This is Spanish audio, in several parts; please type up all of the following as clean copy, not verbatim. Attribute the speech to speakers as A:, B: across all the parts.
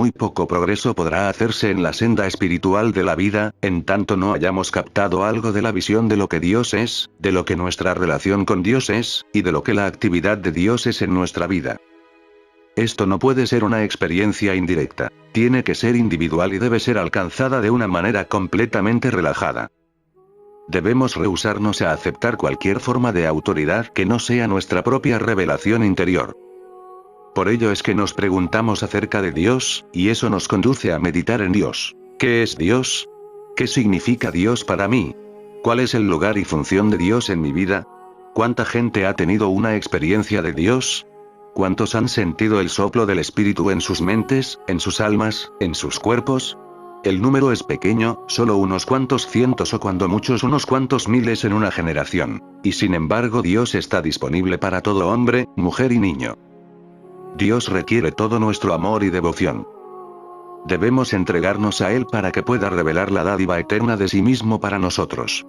A: muy poco progreso podrá hacerse en la senda espiritual de la vida, en tanto no hayamos captado algo de la visión de lo que Dios es, de lo que nuestra relación con Dios es, y de lo que la actividad de Dios es en nuestra vida. Esto no puede ser una experiencia indirecta. Tiene que ser individual y debe ser alcanzada de una manera completamente relajada. Debemos rehusarnos a aceptar cualquier forma de autoridad que no sea nuestra propia revelación interior. Por ello es que nos preguntamos acerca de Dios, y eso nos conduce a meditar en Dios. ¿Qué es Dios? ¿Qué significa Dios para mí? ¿Cuál es el lugar y función de Dios en mi vida? ¿Cuánta gente ha tenido una experiencia de Dios? ¿Cuántos han sentido el soplo del Espíritu en sus mentes, en sus almas, en sus cuerpos? El número es pequeño, solo unos cuantos cientos o cuando muchos unos cuantos miles en una generación. Y sin embargo Dios está disponible para todo hombre, mujer y niño. Dios requiere todo nuestro amor y devoción. Debemos entregarnos a Él para que pueda revelar la dádiva eterna de sí mismo para nosotros.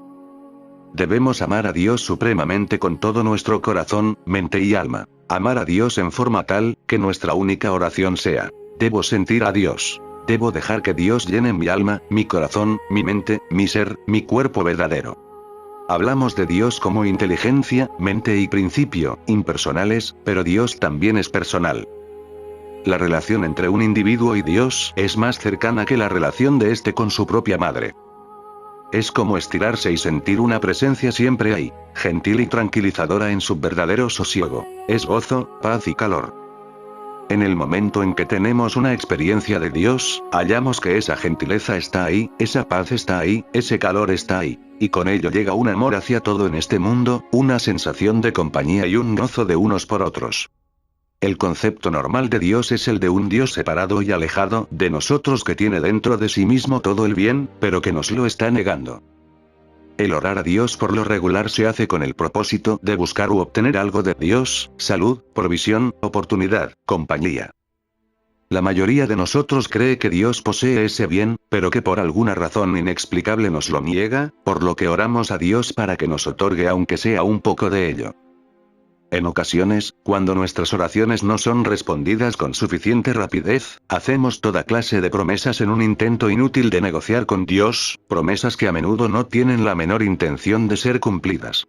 A: Debemos amar a Dios supremamente con todo nuestro corazón, mente y alma. Amar a Dios en forma tal, que nuestra única oración sea: debo sentir a Dios. Debo dejar que Dios llene mi alma, mi corazón, mi mente, mi ser, mi cuerpo verdadero. Hablamos de Dios como inteligencia, mente y principio, impersonales, pero Dios también es personal. La relación entre un individuo y Dios es más cercana que la relación de éste con su propia madre. Es como estirarse y sentir una presencia siempre ahí, gentil y tranquilizadora en su verdadero sosiego. Es gozo, paz y calor. En el momento en que tenemos una experiencia de Dios, hallamos que esa gentileza está ahí, esa paz está ahí, ese calor está ahí. Y con ello llega un amor hacia todo en este mundo, una sensación de compañía y un gozo de unos por otros. El concepto normal de Dios es el de un Dios separado y alejado de nosotros que tiene dentro de sí mismo todo el bien, pero que nos lo está negando. El orar a Dios por lo regular se hace con el propósito de buscar u obtener algo de Dios: salud, provisión, oportunidad, compañía. La mayoría de nosotros cree que Dios posee ese bien, pero que por alguna razón inexplicable nos lo niega, por lo que oramos a Dios para que nos otorgue aunque sea un poco de ello. En ocasiones, cuando nuestras oraciones no son respondidas con suficiente rapidez, hacemos toda clase de promesas en un intento inútil de negociar con Dios, promesas que a menudo no tienen la menor intención de ser cumplidas.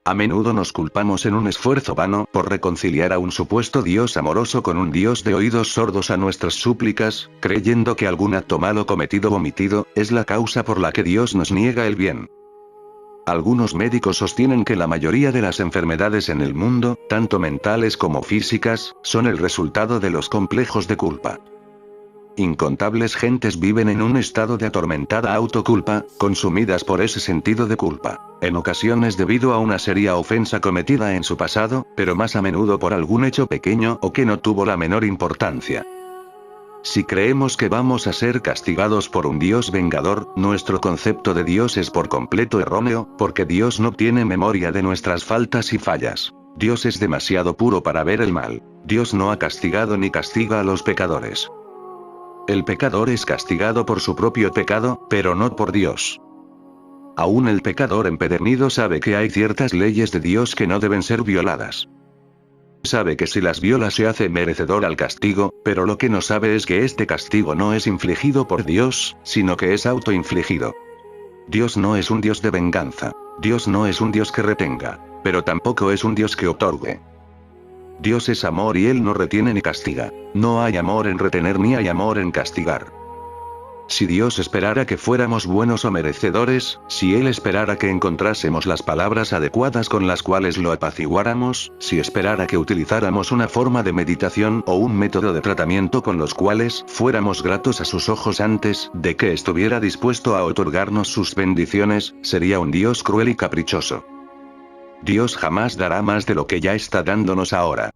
A: A menudo nos culpamos en un esfuerzo vano por reconciliar a un supuesto Dios amoroso con un Dios de oídos sordos a nuestras súplicas, creyendo que algún acto malo cometido o omitido es la causa por la que Dios nos niega el bien. Algunos médicos sostienen que la mayoría de las enfermedades en el mundo, tanto mentales como físicas, son el resultado de los complejos de culpa. Incontables gentes viven en un estado de atormentada autoculpa, consumidas por ese sentido de culpa, en ocasiones debido a una seria ofensa cometida en su pasado, pero más a menudo por algún hecho pequeño o que no tuvo la menor importancia. Si creemos que vamos a ser castigados por un Dios vengador, nuestro concepto de Dios es por completo erróneo, porque Dios no tiene memoria de nuestras faltas y fallas. Dios es demasiado puro para ver el mal. Dios no ha castigado ni castiga a los pecadores. El pecador es castigado por su propio pecado, pero no por Dios. Aún el pecador empedernido sabe que hay ciertas leyes de Dios que no deben ser violadas. Sabe que si las viola se hace merecedor al castigo, pero lo que no sabe es que este castigo no es infligido por Dios, sino que es autoinfligido. Dios no es un Dios de venganza. Dios no es un Dios que retenga. Pero tampoco es un Dios que otorgue. Dios es amor y Él no retiene ni castiga. No hay amor en retener ni hay amor en castigar. Si Dios esperara que fuéramos buenos o merecedores, si Él esperara que encontrásemos las palabras adecuadas con las cuales lo apaciguáramos, si esperara que utilizáramos una forma de meditación o un método de tratamiento con los cuales fuéramos gratos a sus ojos antes de que estuviera dispuesto a otorgarnos sus bendiciones, sería un Dios cruel y caprichoso. Dios jamás dará más de lo que ya está dándonos ahora.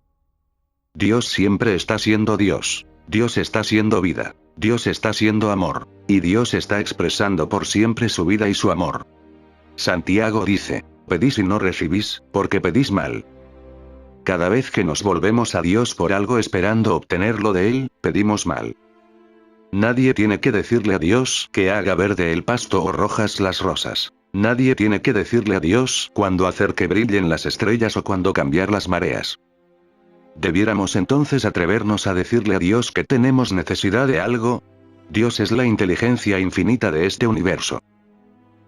A: Dios siempre está siendo Dios. Dios está siendo vida. Dios está siendo amor. Y Dios está expresando por siempre su vida y su amor. Santiago dice: pedís y no recibís, porque pedís mal. Cada vez que nos volvemos a Dios por algo esperando obtenerlo de Él, pedimos mal. Nadie tiene que decirle a Dios que haga verde el pasto o rojas las rosas. Nadie tiene que decirle a Dios cuándo hacer que brillen las estrellas o cuándo cambiar las mareas. ¿Debiéramos entonces atrevernos a decirle a Dios que tenemos necesidad de algo? Dios es la inteligencia infinita de este universo.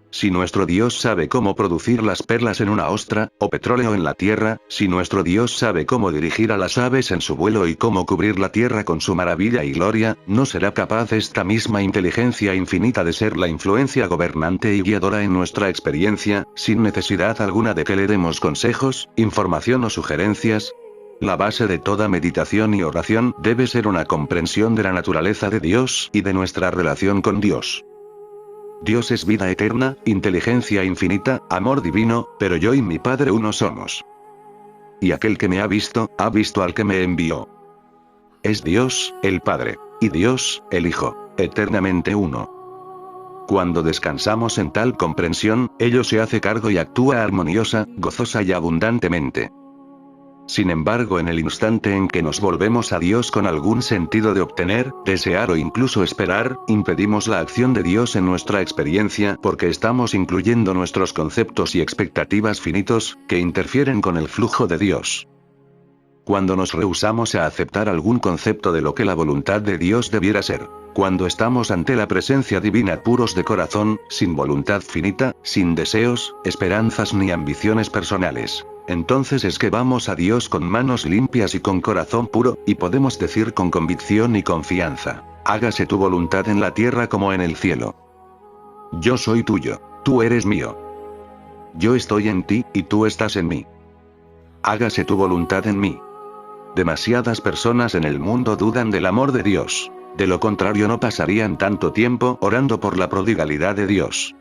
A: Si nuestro Dios sabe cómo producir las perlas en una ostra, o petróleo en la tierra, si nuestro Dios sabe cómo dirigir a las aves en su vuelo y cómo cubrir la tierra con su maravilla y gloria, ¿no será capaz esta misma inteligencia infinita de ser la influencia gobernante y guiadora en nuestra experiencia, sin necesidad alguna de que le demos consejos, información o sugerencias? La base de toda meditación y oración debe ser una comprensión de la naturaleza de Dios y de nuestra relación con Dios. Dios es vida eterna, inteligencia infinita, amor divino, pero yo y mi Padre uno somos. Y aquel que me ha visto al que me envió. Es Dios, el Padre, y Dios, el Hijo, eternamente uno. Cuando descansamos en tal comprensión, ello se hace cargo y actúa armoniosa, gozosa y abundantemente. Sin embargo, en el instante en que nos volvemos a Dios con algún sentido de obtener, desear o incluso esperar, impedimos la acción de Dios en nuestra experiencia porque estamos incluyendo nuestros conceptos y expectativas finitos, que interfieren con el flujo de Dios. Cuando nos rehusamos a aceptar algún concepto de lo que la voluntad de Dios debiera ser, cuando estamos ante la presencia divina puros de corazón, sin voluntad finita, sin deseos, esperanzas ni ambiciones personales, entonces es que vamos a Dios con manos limpias y con corazón puro, y podemos decir con convicción y confianza: hágase tu voluntad en la tierra como en el cielo. Yo soy tuyo, tú eres mío. Yo estoy en ti, y tú estás en mí. Hágase tu voluntad en mí. Demasiadas personas en el mundo dudan del amor de Dios. De lo contrario no pasarían tanto tiempo orando por la prodigalidad de Dios.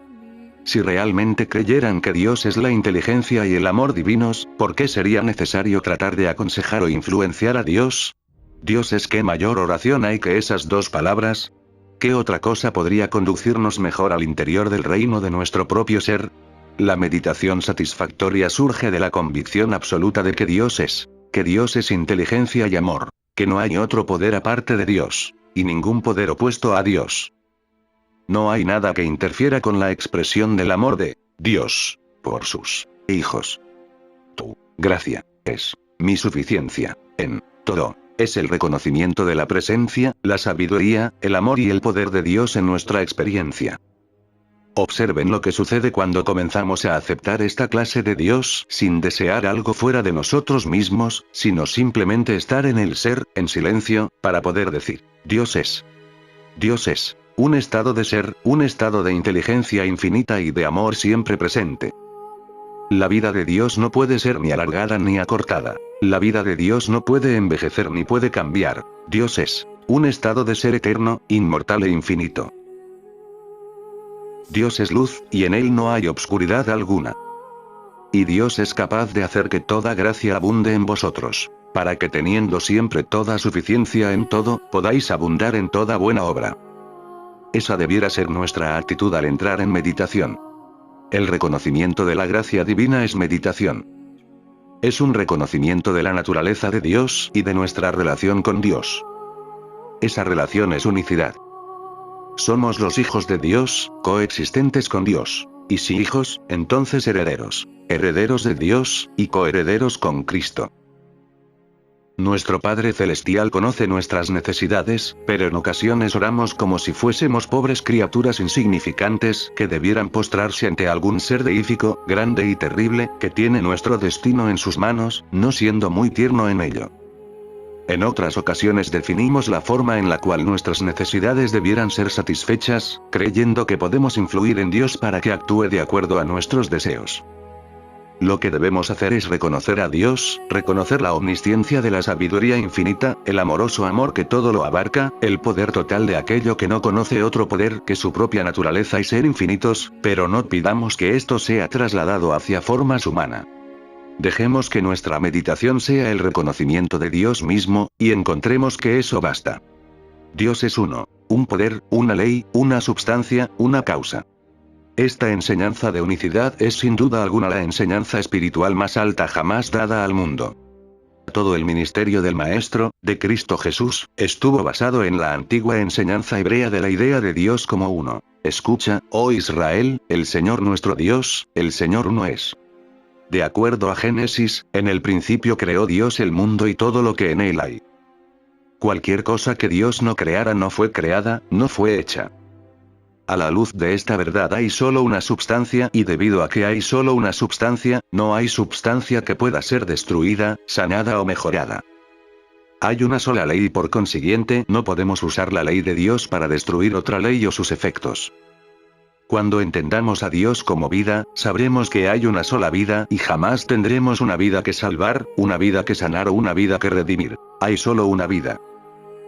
A: Si realmente creyeran que Dios es la inteligencia y el amor divinos, ¿por qué sería necesario tratar de aconsejar o influenciar a Dios? Dios es. ¿Qué mayor oración hay que esas dos palabras? ¿Qué otra cosa podría conducirnos mejor al interior del reino de nuestro propio ser? La meditación satisfactoria surge de la convicción absoluta de que Dios es inteligencia y amor, que no hay otro poder aparte de Dios, y ningún poder opuesto a Dios. No hay nada que interfiera con la expresión del amor de Dios por sus hijos. Tu gracia es mi suficiencia en todo. Es el reconocimiento de la presencia, la sabiduría, el amor y el poder de Dios en nuestra experiencia. Observen lo que sucede cuando comenzamos a aceptar esta clase de Dios sin desear algo fuera de nosotros mismos, sino simplemente estar en el ser, en silencio, para poder decir: Dios es. Dios es un estado de ser, un estado de inteligencia infinita y de amor siempre presente. La vida de Dios no puede ser ni alargada ni acortada. La vida de Dios no puede envejecer ni puede cambiar. Dios es un estado de ser eterno, inmortal e infinito. Dios es luz, y en él no hay obscuridad alguna. Y Dios es capaz de hacer que toda gracia abunde en vosotros, para que teniendo siempre toda suficiencia en todo, podáis abundar en toda buena obra. Esa debiera ser nuestra actitud al entrar en meditación. El reconocimiento de la gracia divina es meditación. Es un reconocimiento de la naturaleza de Dios y de nuestra relación con Dios. Esa relación es unicidad. Somos los hijos de Dios, coexistentes con Dios. Y si hijos, entonces herederos. Herederos de Dios, y coherederos con Cristo. Nuestro Padre Celestial conoce nuestras necesidades, pero en ocasiones oramos como si fuésemos pobres criaturas insignificantes que debieran postrarse ante algún ser deífico, grande y terrible, que tiene nuestro destino en sus manos, no siendo muy tierno en ello. En otras ocasiones definimos la forma en la cual nuestras necesidades debieran ser satisfechas, creyendo que podemos influir en Dios para que actúe de acuerdo a nuestros deseos. Lo que debemos hacer es reconocer a Dios, reconocer la omnisciencia de la sabiduría infinita, el amoroso amor que todo lo abarca, el poder total de aquello que no conoce otro poder que su propia naturaleza y ser infinitos, pero no pidamos que esto sea trasladado hacia formas humanas. Dejemos que nuestra meditación sea el reconocimiento de Dios mismo, y encontremos que eso basta. Dios es uno, un poder, una ley, una substancia, una causa. Esta enseñanza de unicidad es sin duda alguna la enseñanza espiritual más alta jamás dada al mundo. Todo el ministerio del Maestro, de Cristo Jesús, estuvo basado en la antigua enseñanza hebrea de la idea de Dios como uno. Escucha, oh Israel, el Señor nuestro Dios, el Señor uno es. De acuerdo a Génesis, en el principio creó Dios el mundo y todo lo que en él hay. Cualquier cosa que Dios no creara no fue creada, no fue hecha. A la luz de esta verdad hay solo una substancia y debido a que hay solo una substancia, no hay substancia que pueda ser destruida, sanada o mejorada. Hay una sola ley y por consiguiente no podemos usar la ley de Dios para destruir otra ley o sus efectos. Cuando entendamos a Dios como vida, sabremos que hay una sola vida y jamás tendremos una vida que salvar, una vida que sanar o una vida que redimir. Hay solo una vida.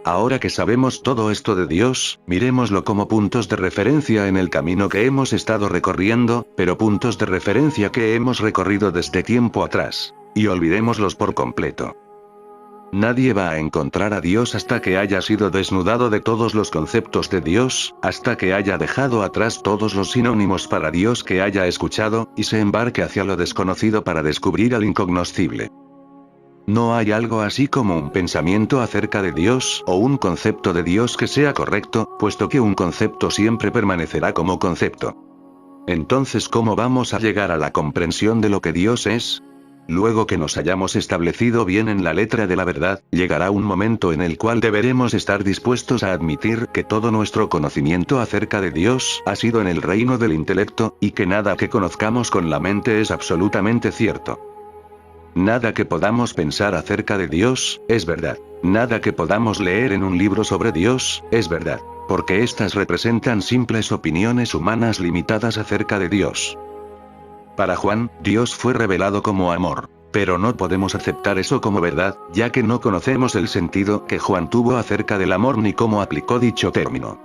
A: Ahora que sabemos todo esto de Dios, miremoslo como puntos de referencia en el camino que hemos estado recorriendo, pero puntos de referencia que hemos recorrido desde tiempo atrás. Y olvidémoslos por completo. Nadie va a encontrar a Dios hasta que haya sido desnudado de todos los conceptos de Dios, hasta que haya dejado atrás todos los sinónimos para Dios que haya escuchado, y se embarque hacia lo desconocido para descubrir al incognoscible. No hay algo así como un pensamiento acerca de Dios o un concepto de Dios que sea correcto, puesto que un concepto siempre permanecerá como concepto. Entonces, ¿cómo vamos a llegar a la comprensión de lo que Dios es? Luego que nos hayamos establecido bien en la letra de la verdad, llegará un momento en el cual deberemos estar dispuestos a admitir que todo nuestro conocimiento acerca de Dios ha sido en el reino del intelecto, y que nada que conozcamos con la mente es absolutamente cierto. Nada que podamos pensar acerca de Dios, es verdad. Nada que podamos leer en un libro sobre Dios, es verdad. Porque estas representan simples opiniones humanas limitadas acerca de Dios. Para Juan, Dios fue revelado como amor. Pero no podemos aceptar eso como verdad, ya que no conocemos el sentido que Juan tuvo acerca del amor ni cómo aplicó dicho término.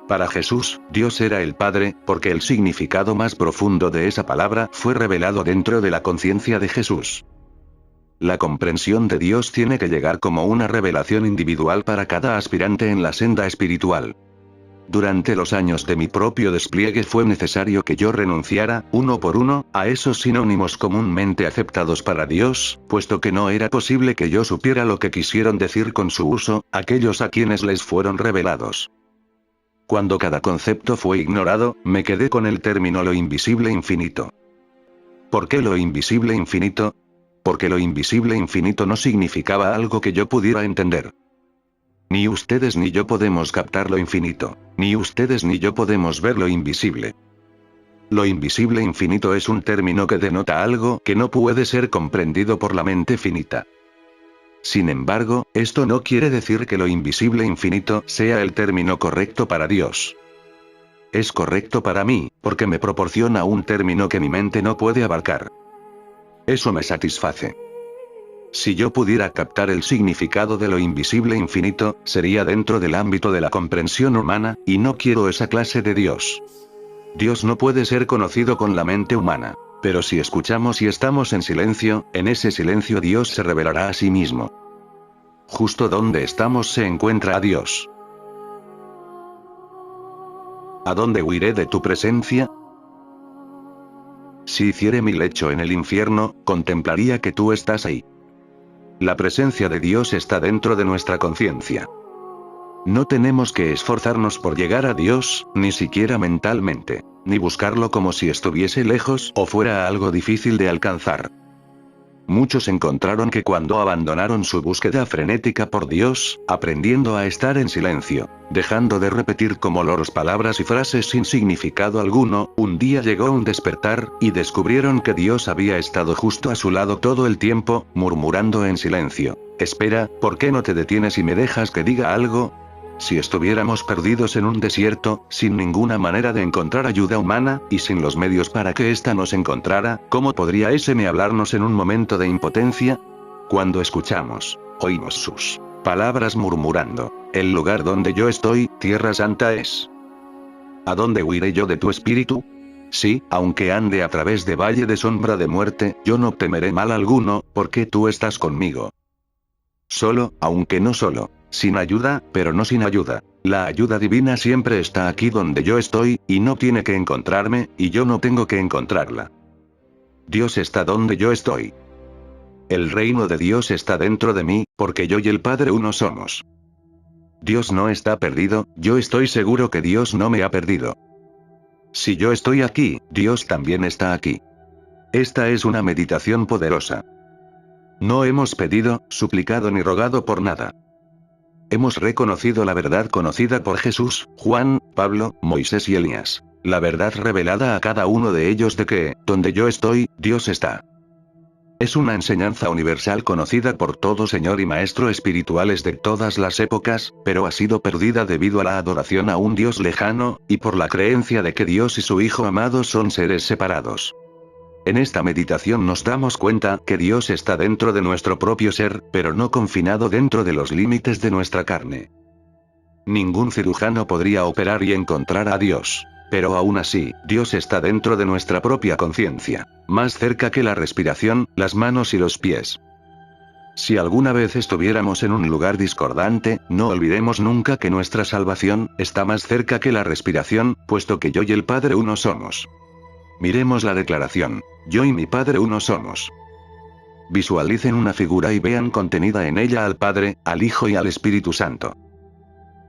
A: Para Jesús, Dios era el Padre, porque el significado más profundo de esa palabra fue revelado dentro de la conciencia de Jesús. La comprensión de Dios tiene que llegar como una revelación individual para cada aspirante en la senda espiritual. Durante los años de mi propio despliegue fue necesario que yo renunciara, uno por uno, a esos sinónimos comúnmente aceptados para Dios, puesto que no era posible que yo supiera lo que quisieron decir con su uso, aquellos a quienes les fueron revelados. Cuando cada concepto fue ignorado, me quedé con el término lo invisible infinito. ¿Por qué lo invisible infinito? Porque lo invisible infinito no significaba algo que yo pudiera entender. Ni ustedes ni yo podemos captar lo infinito, ni ustedes ni yo podemos ver lo invisible. Lo invisible infinito es un término que denota algo que no puede ser comprendido por la mente finita. Sin embargo, esto no quiere decir que lo invisible infinito sea el término correcto para Dios. Es correcto para mí, porque me proporciona un término que mi mente no puede abarcar. Eso me satisface. Si yo pudiera captar el significado de lo invisible infinito, sería dentro del ámbito de la comprensión humana, y no quiero esa clase de Dios. Dios no puede ser conocido con la mente humana. Pero si escuchamos y estamos en silencio, en ese silencio Dios se revelará a sí mismo. Justo donde estamos se encuentra a Dios. ¿A dónde huiré de tu presencia? Si hiciere mi lecho en el infierno, contemplaría que tú estás ahí. La presencia de Dios está dentro de nuestra conciencia. No tenemos que esforzarnos por llegar a Dios, ni siquiera mentalmente, ni buscarlo como si estuviese lejos o fuera algo difícil de alcanzar. Muchos encontraron que cuando abandonaron su búsqueda frenética por Dios, aprendiendo a estar en silencio, dejando de repetir como loros palabras y frases sin significado alguno, un día llegó un despertar, y descubrieron que Dios había estado justo a su lado todo el tiempo, murmurando en silencio: «Espera, ¿por qué no te detienes y me dejas que diga algo?» Si estuviéramos perdidos en un desierto, sin ninguna manera de encontrar ayuda humana, y sin los medios para que ésta nos encontrara, ¿cómo podría ese hablarnos en un momento de impotencia? Cuando escuchamos, oímos sus palabras murmurando: «El lugar donde yo estoy, tierra santa es. ¿A dónde huiré yo de tu espíritu? Sí, aunque ande a través de valle de sombra de muerte, yo no temeré mal alguno, porque tú estás conmigo». Solo, aunque no solo. Sin ayuda, pero no sin ayuda. La ayuda divina siempre está aquí donde yo estoy, y no tiene que encontrarme, y yo no tengo que encontrarla. Dios está donde yo estoy. El reino de Dios está dentro de mí, porque yo y el Padre uno somos. Dios no está perdido, yo estoy seguro que Dios no me ha perdido. Si yo estoy aquí, Dios también está aquí. Esta es una meditación poderosa. No hemos pedido, suplicado ni rogado por nada. Hemos reconocido la verdad conocida por Jesús, Juan, Pablo, Moisés y Elías. La verdad revelada a cada uno de ellos de que, donde yo estoy, Dios está. Es una enseñanza universal conocida por todo Señor y Maestro espirituales de todas las épocas, pero ha sido perdida debido a la adoración a un Dios lejano, y por la creencia de que Dios y su Hijo amado son seres separados. En esta meditación nos damos cuenta que Dios está dentro de nuestro propio ser, pero no confinado dentro de los límites de nuestra carne. Ningún cirujano podría operar y encontrar a Dios. Pero aún así, Dios está dentro de nuestra propia conciencia, más cerca que la respiración, las manos y los pies. Si alguna vez estuviéramos en un lugar discordante, no olvidemos nunca que nuestra salvación está más cerca que la respiración, puesto que yo y el Padre uno somos. Miremos la declaración. Yo y mi Padre uno somos. Visualicen una figura y vean contenida en ella al Padre, al Hijo y al Espíritu Santo.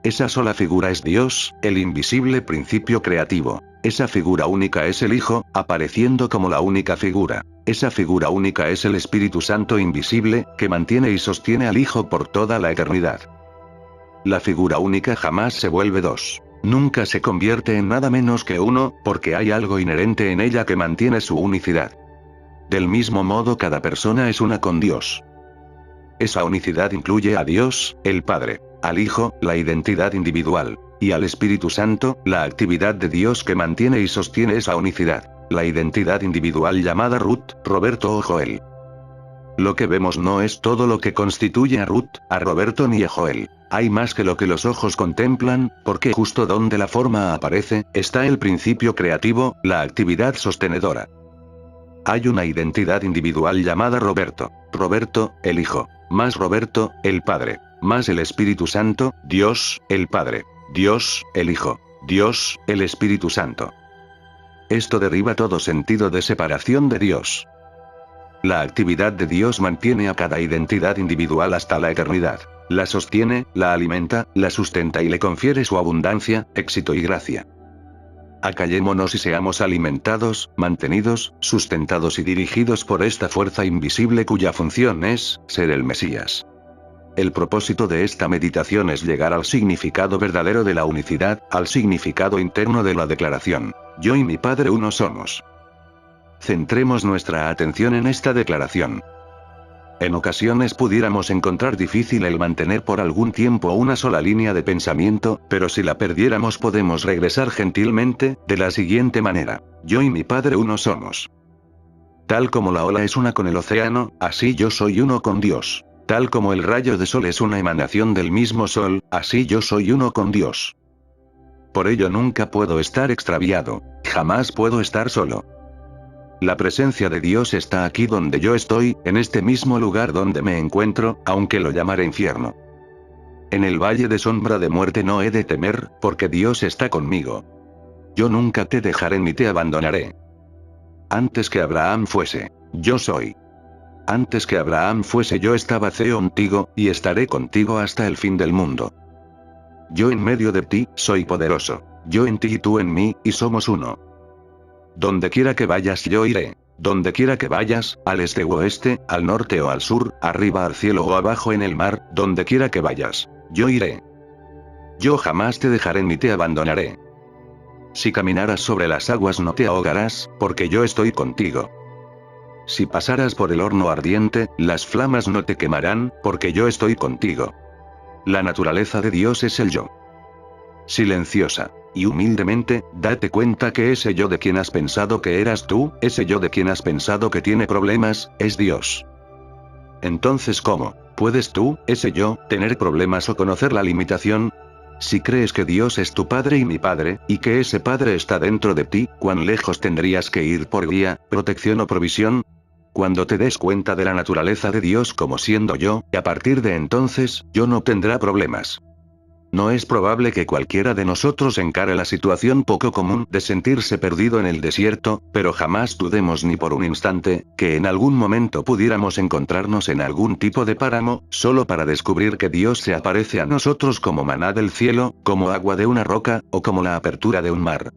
A: Esa sola figura es Dios, el invisible principio creativo. Esa figura única es el Hijo, apareciendo como la única figura. Esa figura única es el Espíritu Santo invisible, que mantiene y sostiene al Hijo por toda la eternidad. La figura única jamás se vuelve dos. Nunca se convierte en nada menos que uno, porque hay algo inherente en ella que mantiene su unicidad. Del mismo modo cada persona es una con Dios. Esa unicidad incluye a Dios, el Padre, al Hijo, la identidad individual, y al Espíritu Santo, la actividad de Dios que mantiene y sostiene esa unicidad, la identidad individual llamada Ruth, Roberto o Joel. Lo que vemos no es todo lo que constituye a Ruth, a Roberto ni a Joel. Hay más que lo que los ojos contemplan, porque justo donde la forma aparece, está el principio creativo, la actividad sostenedora. Hay una identidad individual llamada Roberto, Roberto, el Hijo, más Roberto, el Padre, más el Espíritu Santo, Dios, el Padre, Dios, el Hijo, Dios, el Espíritu Santo. Esto derriba todo sentido de separación de Dios. La actividad de Dios mantiene a cada identidad individual hasta la eternidad. La sostiene, la alimenta, la sustenta y le confiere su abundancia, éxito y gracia. Acallémonos y seamos alimentados, mantenidos, sustentados y dirigidos por esta fuerza invisible cuya función es ser el Mesías. El propósito de esta meditación es llegar al significado verdadero de la unicidad, al significado interno de la declaración. Yo y mi Padre uno somos. Centremos nuestra atención en esta declaración. En ocasiones pudiéramos encontrar difícil el mantener por algún tiempo una sola línea de pensamiento, pero si la perdiéramos podemos regresar gentilmente, de la siguiente manera. Yo y mi Padre uno somos. Tal como la ola es una con el océano, así yo soy uno con Dios. Tal como el rayo de sol es una emanación del mismo sol, así yo soy uno con Dios. Por ello nunca puedo estar extraviado. Jamás puedo estar solo. La presencia de Dios está aquí donde yo estoy, en este mismo lugar donde me encuentro, aunque lo llamaré infierno. En el valle de sombra de muerte no he de temer, porque Dios está conmigo. Yo nunca te dejaré ni te abandonaré. Antes que Abraham fuese, yo soy. Antes que Abraham fuese yo estaba contigo, y estaré contigo hasta el fin del mundo. Yo en medio de ti, soy poderoso. Yo en ti y tú en mí, y somos uno. Donde quiera que vayas yo iré. Donde quiera que vayas, al este o oeste, al norte o al sur, arriba al cielo o abajo en el mar, donde quiera que vayas, yo iré. Yo jamás te dejaré ni te abandonaré. Si caminaras sobre las aguas no te ahogarás, porque yo estoy contigo. Si pasaras por el horno ardiente, las flamas no te quemarán, porque yo estoy contigo. La naturaleza de Dios es el yo. Silenciosa y humildemente, date cuenta que ese yo de quien has pensado que eras tú, ese yo de quien has pensado que tiene problemas, es Dios. Entonces, ¿cómo puedes tú, ese yo, tener problemas o conocer la limitación? Si crees que Dios es tu Padre y mi Padre, y que ese Padre está dentro de ti, ¿cuán lejos tendrías que ir por guía, protección o provisión? Cuando te des cuenta de la naturaleza de Dios como siendo yo, y a partir de entonces, yo no tendrá problemas. No es probable que cualquiera de nosotros encare la situación poco común de sentirse perdido en el desierto, pero jamás dudemos ni por un instante, que en algún momento pudiéramos encontrarnos en algún tipo de páramo, solo para descubrir que Dios se aparece a nosotros como maná del cielo, como agua de una roca, o como la apertura de un mar.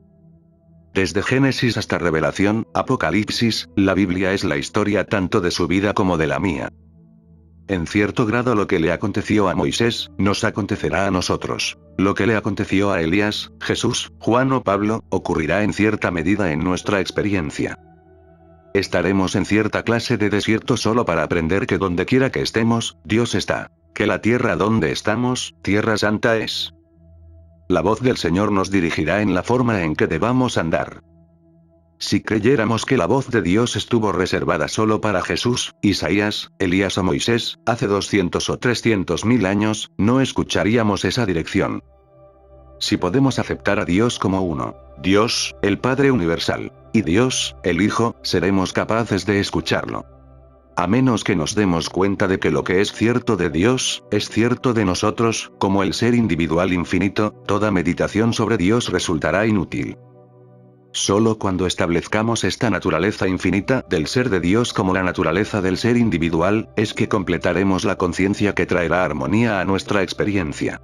A: Desde Génesis hasta Revelación, Apocalipsis, la Biblia es la historia tanto de su vida como de la mía. En cierto grado lo que le aconteció a Moisés, nos acontecerá a nosotros. Lo que le aconteció a Elías, Jesús, Juan o Pablo, ocurrirá en cierta medida en nuestra experiencia. Estaremos en cierta clase de desierto solo para aprender que donde quiera que estemos, Dios está. Que la tierra donde estamos, tierra santa es. La voz del Señor nos dirigirá en la forma en que debamos andar. Si creyéramos que la voz de Dios estuvo reservada solo para Jesús, Isaías, Elías o Moisés, hace 200 o 300 mil años, no escucharíamos esa dirección. Si podemos aceptar a Dios como uno, Dios, el Padre Universal, y Dios, el Hijo, seremos capaces de escucharlo. A menos que nos demos cuenta de que lo que es cierto de Dios, es cierto de nosotros, como el ser individual infinito, toda meditación sobre Dios resultará inútil. Solo cuando establezcamos esta naturaleza infinita del ser de Dios como la naturaleza del ser individual, es que completaremos la conciencia que traerá armonía a nuestra experiencia.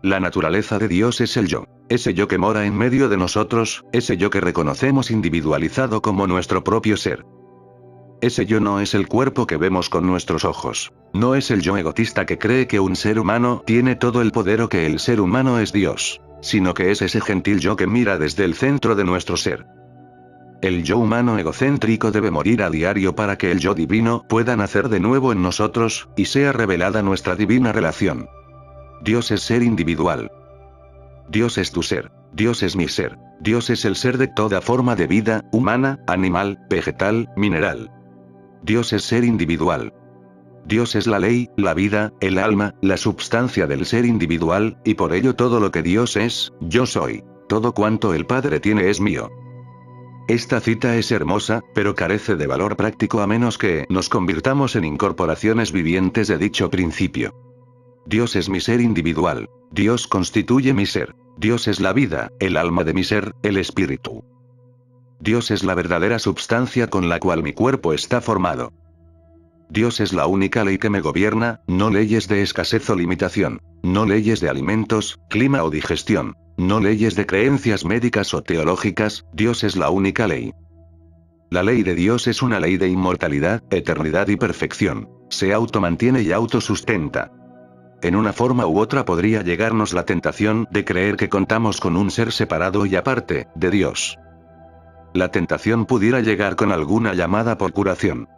A: La naturaleza de Dios es el yo. Ese yo que mora en medio de nosotros, ese yo que reconocemos individualizado como nuestro propio ser. Ese yo no es el cuerpo que vemos con nuestros ojos. No es el yo egotista que cree que un ser humano tiene todo el poder o que el ser humano es Dios. Sino que es ese gentil yo que mira desde el centro de nuestro ser. El yo humano egocéntrico debe morir a diario para que el yo divino pueda nacer de nuevo en nosotros, y sea revelada nuestra divina relación. Dios es ser individual. Dios es tu ser. Dios es mi ser. Dios es el ser de toda forma de vida, humana, animal, vegetal, mineral. Dios es ser individual. Dios es la ley, la vida, el alma, la substancia del ser individual, y por ello todo lo que Dios es, yo soy. Todo cuanto el Padre tiene es mío. Esta cita es hermosa, pero carece de valor práctico a menos que nos convirtamos en incorporaciones vivientes de dicho principio. Dios es mi ser individual. Dios constituye mi ser. Dios es la vida, el alma de mi ser, el espíritu. Dios es la verdadera substancia con la cual mi cuerpo está formado. Dios es la única ley que me gobierna, no leyes de escasez o limitación, no leyes de alimentos, clima o digestión, no leyes de creencias médicas o teológicas, Dios es la única ley. La ley de Dios es una ley de inmortalidad, eternidad y perfección. Se automantiene y autosustenta. En una forma u otra podría llegarnos la tentación de creer que contamos con un ser separado y aparte, de Dios. La tentación pudiera llegar con alguna llamada por curación.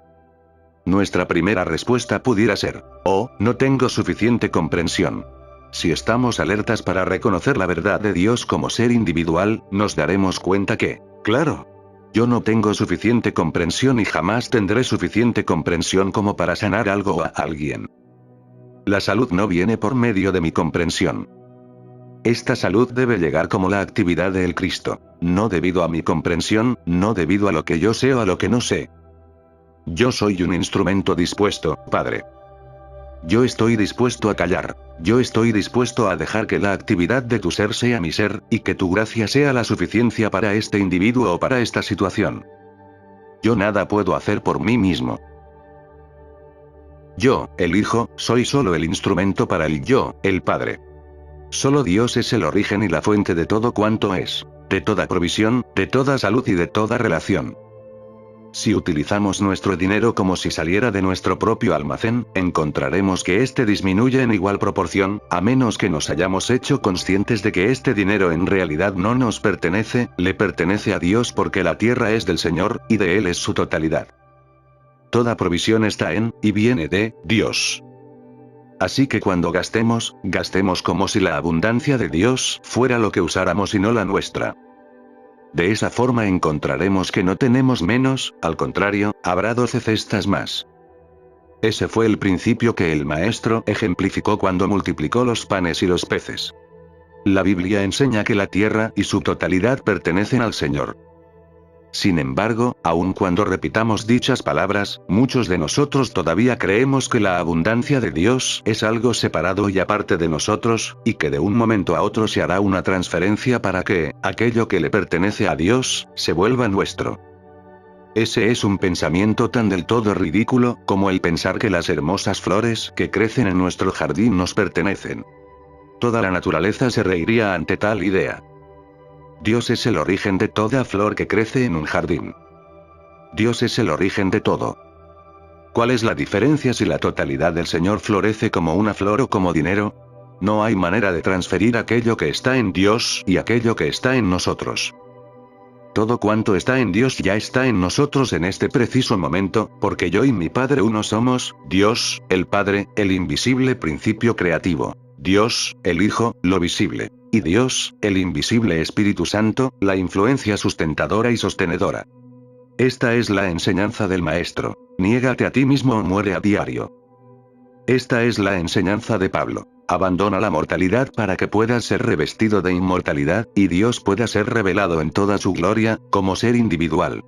A: Nuestra primera respuesta pudiera ser, oh, no tengo suficiente comprensión. Si estamos alertas para reconocer la verdad de Dios como ser individual, nos daremos cuenta que, claro, yo no tengo suficiente comprensión y jamás tendré suficiente comprensión como para sanar algo o a alguien. La salud no viene por medio de mi comprensión. Esta salud debe llegar como la actividad del Cristo, no debido a mi comprensión, no debido a lo que yo sé o a lo que no sé. Yo soy un instrumento dispuesto, Padre. Yo estoy dispuesto a callar, yo estoy dispuesto a dejar que la actividad de tu ser sea mi ser, y que tu gracia sea la suficiencia para este individuo o para esta situación. Yo nada puedo hacer por mí mismo. Yo, el Hijo, soy solo el instrumento para el yo, el Padre. Solo Dios es el origen y la fuente de todo cuanto es, de toda provisión, de toda salud y de toda relación. Si utilizamos nuestro dinero como si saliera de nuestro propio almacén, encontraremos que este disminuye en igual proporción, a menos que nos hayamos hecho conscientes de que este dinero en realidad no nos pertenece, le pertenece a Dios porque la tierra es del Señor, y de Él es su totalidad. Toda provisión está en, y viene de, Dios. Así que cuando gastemos, gastemos como si la abundancia de Dios fuera lo que usáramos y no la nuestra. De esa forma encontraremos que no tenemos menos, al contrario, habrá 12 cestas más. Ese fue el principio que el Maestro ejemplificó cuando multiplicó los panes y los peces. La Biblia enseña que la tierra y su totalidad pertenecen al Señor. Sin embargo, aun cuando repitamos dichas palabras, muchos de nosotros todavía creemos que la abundancia de Dios es algo separado y aparte de nosotros, y que de un momento a otro se hará una transferencia para que, aquello que le pertenece a Dios, se vuelva nuestro. Ese es un pensamiento tan del todo ridículo, como el pensar que las hermosas flores que crecen en nuestro jardín nos pertenecen. Toda la naturaleza se reiría ante tal idea. Dios es el origen de toda flor que crece en un jardín. Dios es el origen de todo. ¿Cuál es la diferencia si la totalidad del Señor florece como una flor o como dinero? No hay manera de transferir aquello que está en Dios y aquello que está en nosotros. Todo cuanto está en Dios ya está en nosotros en este preciso momento, porque yo y mi Padre uno somos, Dios, el Padre, el invisible principio creativo, Dios, el Hijo, lo visible, y Dios, el invisible Espíritu Santo, la influencia sustentadora y sostenedora. Esta es la enseñanza del Maestro. Niégate a ti mismo o muere a diario. Esta es la enseñanza de Pablo. Abandona la mortalidad para que puedas ser revestido de inmortalidad, y Dios pueda ser revelado en toda su gloria, como ser individual.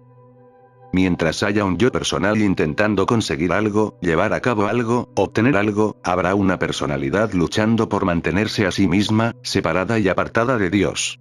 A: Mientras haya un yo personal intentando conseguir algo, llevar a cabo algo, obtener algo, habrá una personalidad luchando por mantenerse a sí misma, separada y apartada de Dios.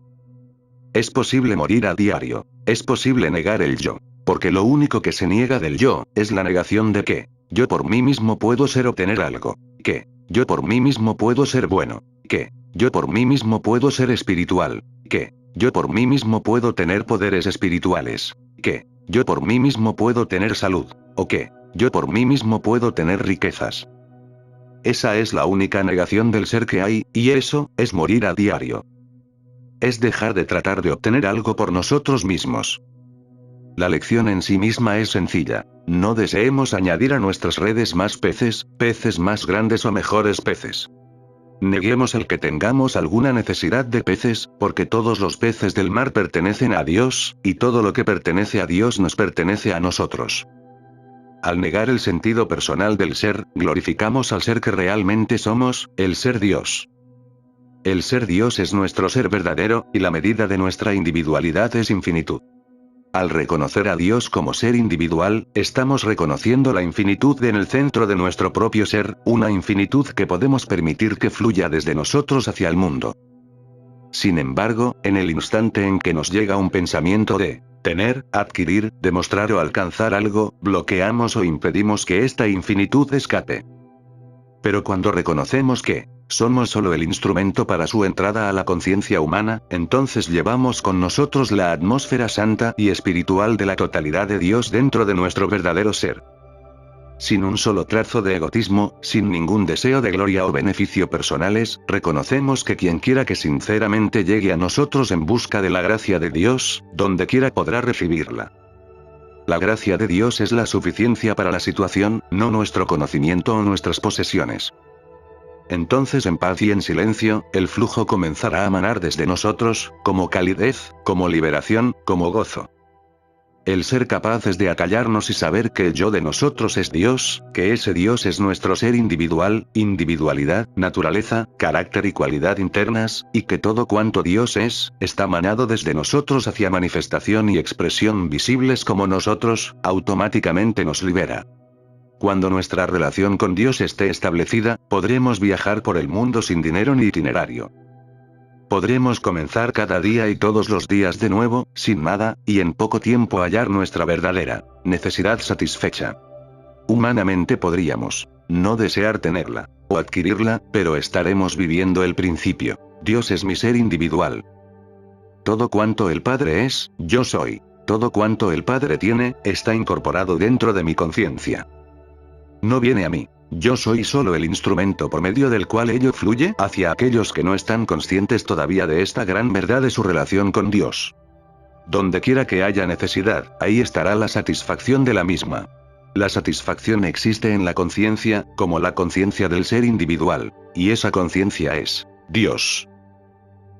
A: Es posible morir a diario. Es posible negar el yo. Porque lo único que se niega del yo, es la negación de que yo por mí mismo puedo ser obtener algo. Que yo por mí mismo puedo ser bueno. Que yo por mí mismo puedo ser espiritual. Que yo por mí mismo puedo tener poderes espirituales. Que yo por mí mismo puedo tener salud. O que yo por mí mismo puedo tener riquezas. Esa es la única negación del ser que hay, y eso es morir a diario. Es dejar de tratar de obtener algo por nosotros mismos. La lección en sí misma es sencilla. No deseemos añadir a nuestras redes más peces, peces más grandes o mejores peces. Neguemos el que tengamos alguna necesidad de peces, porque todos los peces del mar pertenecen a Dios, y todo lo que pertenece a Dios nos pertenece a nosotros. Al negar el sentido personal del ser, glorificamos al ser que realmente somos, el ser Dios. El ser Dios es nuestro ser verdadero, y la medida de nuestra individualidad es infinitud. Al reconocer a Dios como ser individual, estamos reconociendo la infinitud en el centro de nuestro propio ser, una infinitud que podemos permitir que fluya desde nosotros hacia el mundo. Sin embargo, en el instante en que nos llega un pensamiento de tener, adquirir, demostrar o alcanzar algo, bloqueamos o impedimos que esta infinitud escape. Pero cuando reconocemos que somos solo el instrumento para su entrada a la conciencia humana, entonces llevamos con nosotros la atmósfera santa y espiritual de la totalidad de Dios dentro de nuestro verdadero ser. Sin un solo trazo de egotismo, sin ningún deseo de gloria o beneficio personales, reconocemos que quien quiera que sinceramente llegue a nosotros en busca de la gracia de Dios, donde quiera podrá recibirla. La gracia de Dios es la suficiencia para la situación, no nuestro conocimiento o nuestras posesiones. Entonces en paz y en silencio, el flujo comenzará a manar desde nosotros, como calidez, como liberación, como gozo. El ser capaces de acallarnos y saber que el yo de nosotros es Dios, que ese Dios es nuestro ser individual, individualidad, naturaleza, carácter y cualidad internas, y que todo cuanto Dios es, está manado desde nosotros hacia manifestación y expresión visibles como nosotros, automáticamente nos libera. Cuando nuestra relación con Dios esté establecida, podremos viajar por el mundo sin dinero ni itinerario. Podremos comenzar cada día y todos los días de nuevo, sin nada, y en poco tiempo hallar nuestra verdadera necesidad satisfecha. Humanamente podríamos no desear tenerla, o adquirirla, pero estaremos viviendo el principio. Dios es mi ser individual. Todo cuanto el Padre es, yo soy. Todo cuanto el Padre tiene, está incorporado dentro de mi conciencia. No viene a mí. Yo soy solo el instrumento por medio del cual ello fluye hacia aquellos que no están conscientes todavía de esta gran verdad de su relación con Dios. Donde quiera que haya necesidad, ahí estará la satisfacción de la misma. La satisfacción existe en la conciencia, como la conciencia del ser individual, y esa conciencia es Dios.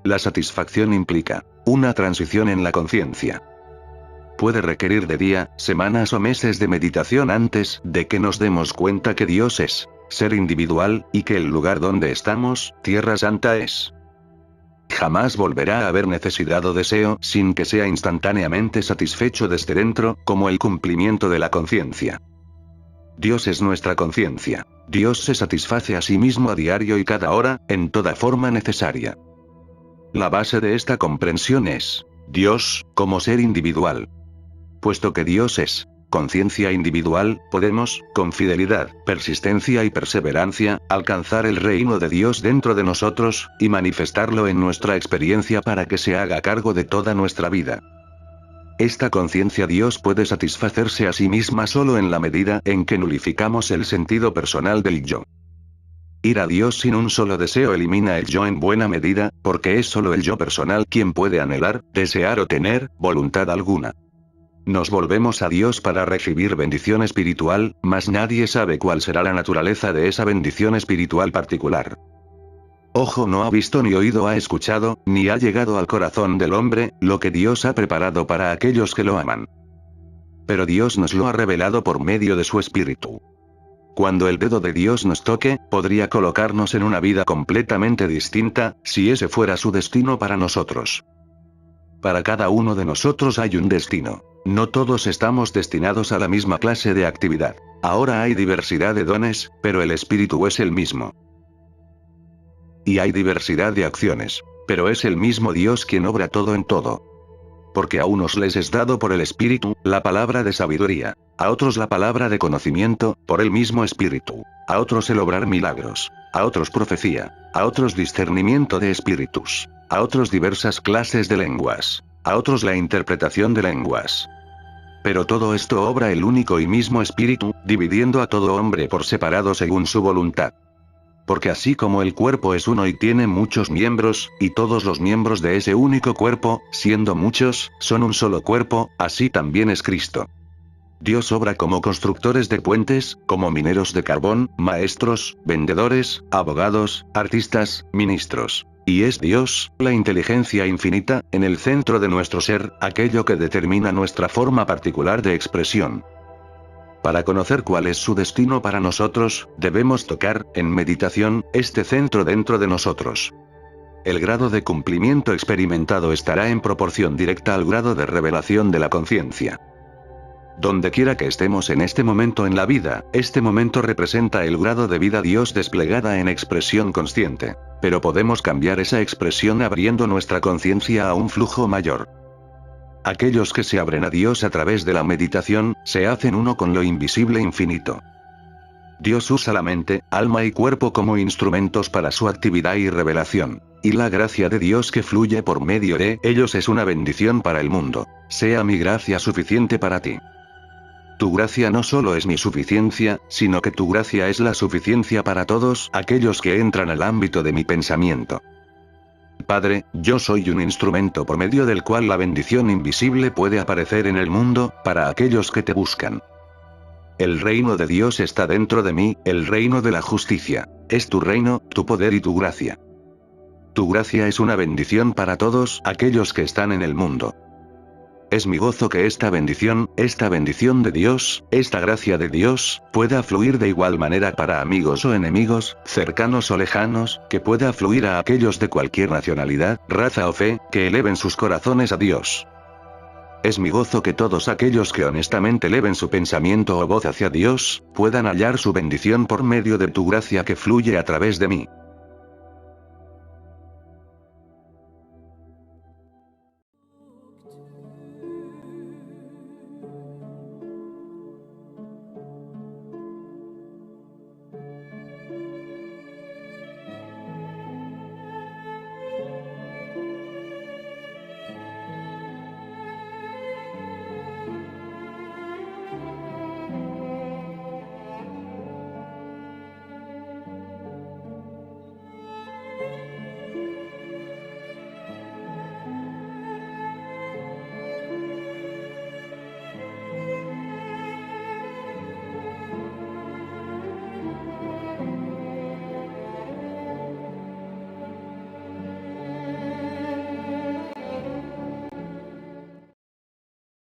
A: La satisfacción implica una transición en la conciencia. Puede requerir de días, semanas o meses de meditación antes de que nos demos cuenta que Dios es ser individual, y que el lugar donde estamos, Tierra Santa, es. Jamás volverá a haber necesidad o deseo sin que sea instantáneamente satisfecho desde dentro, como el cumplimiento de la conciencia. Dios es nuestra conciencia. Dios se satisface a sí mismo a diario y cada hora, en toda forma necesaria. La base de esta comprensión es Dios, como ser individual. Puesto que Dios es conciencia individual, podemos, con fidelidad, persistencia y perseverancia, alcanzar el reino de Dios dentro de nosotros, y manifestarlo en nuestra experiencia para que se haga cargo de toda nuestra vida. Esta conciencia Dios puede satisfacerse a sí misma solo en la medida en que nulificamos el sentido personal del yo. Ir a Dios sin un solo deseo elimina el yo en buena medida, porque es solo el yo personal quien puede anhelar, desear o tener voluntad alguna. Nos volvemos a Dios para recibir bendición espiritual, mas nadie sabe cuál será la naturaleza de esa bendición espiritual particular. Ojo no ha visto ni oído ha escuchado, ni ha llegado al corazón del hombre, lo que Dios ha preparado para aquellos que lo aman. Pero Dios nos lo ha revelado por medio de su Espíritu. Cuando el dedo de Dios nos toque, podría colocarnos en una vida completamente distinta, si ese fuera su destino para nosotros. Para cada uno de nosotros hay un destino. No todos estamos destinados a la misma clase de actividad. Ahora hay diversidad de dones, pero el Espíritu es el mismo. Y hay diversidad de acciones, pero es el mismo Dios quien obra todo en todo. Porque a unos les es dado por el Espíritu, la palabra de sabiduría, a otros la palabra de conocimiento, por el mismo Espíritu, a otros el obrar milagros, a otros profecía, a otros discernimiento de espíritus, a otros diversas clases de lenguas, a otros la interpretación de lenguas. Pero todo esto obra el único y mismo Espíritu, dividiendo a todo hombre por separado según su voluntad. Porque así como el cuerpo es uno y tiene muchos miembros, y todos los miembros de ese único cuerpo, siendo muchos, son un solo cuerpo, así también es Cristo. Dios obra como constructores de puentes, como mineros de carbón, maestros, vendedores, abogados, artistas, ministros. Y es Dios, la inteligencia infinita, en el centro de nuestro ser, aquello que determina nuestra forma particular de expresión. Para conocer cuál es su destino para nosotros, debemos tocar, en meditación, este centro dentro de nosotros. El grado de cumplimiento experimentado estará en proporción directa al grado de revelación de la conciencia. Donde quiera que estemos en este momento en la vida, este momento representa el grado de vida Dios desplegada en expresión consciente. Pero podemos cambiar esa expresión abriendo nuestra conciencia a un flujo mayor. Aquellos que se abren a Dios a través de la meditación, se hacen uno con lo invisible infinito. Dios usa la mente, alma y cuerpo como instrumentos para su actividad y revelación. Y la gracia de Dios que fluye por medio de ellos es una bendición para el mundo. Sea mi gracia suficiente para ti. Tu gracia no solo es mi suficiencia, sino que tu gracia es la suficiencia para todos aquellos que entran al ámbito de mi pensamiento. Padre, yo soy un instrumento por medio del cual la bendición invisible puede aparecer en el mundo, para aquellos que te buscan. El reino de Dios está dentro de mí, el reino de la justicia. Es tu reino, tu poder y tu gracia. Tu gracia es una bendición para todos aquellos que están en el mundo. Es mi gozo que esta bendición de Dios, esta gracia de Dios, pueda fluir de igual manera para amigos o enemigos, cercanos o lejanos, que pueda fluir a aquellos de cualquier nacionalidad, raza o fe, que eleven sus corazones a Dios. Es mi gozo que todos aquellos que honestamente eleven su pensamiento o voz hacia Dios, puedan hallar su bendición por medio de tu gracia que fluye a través de mí.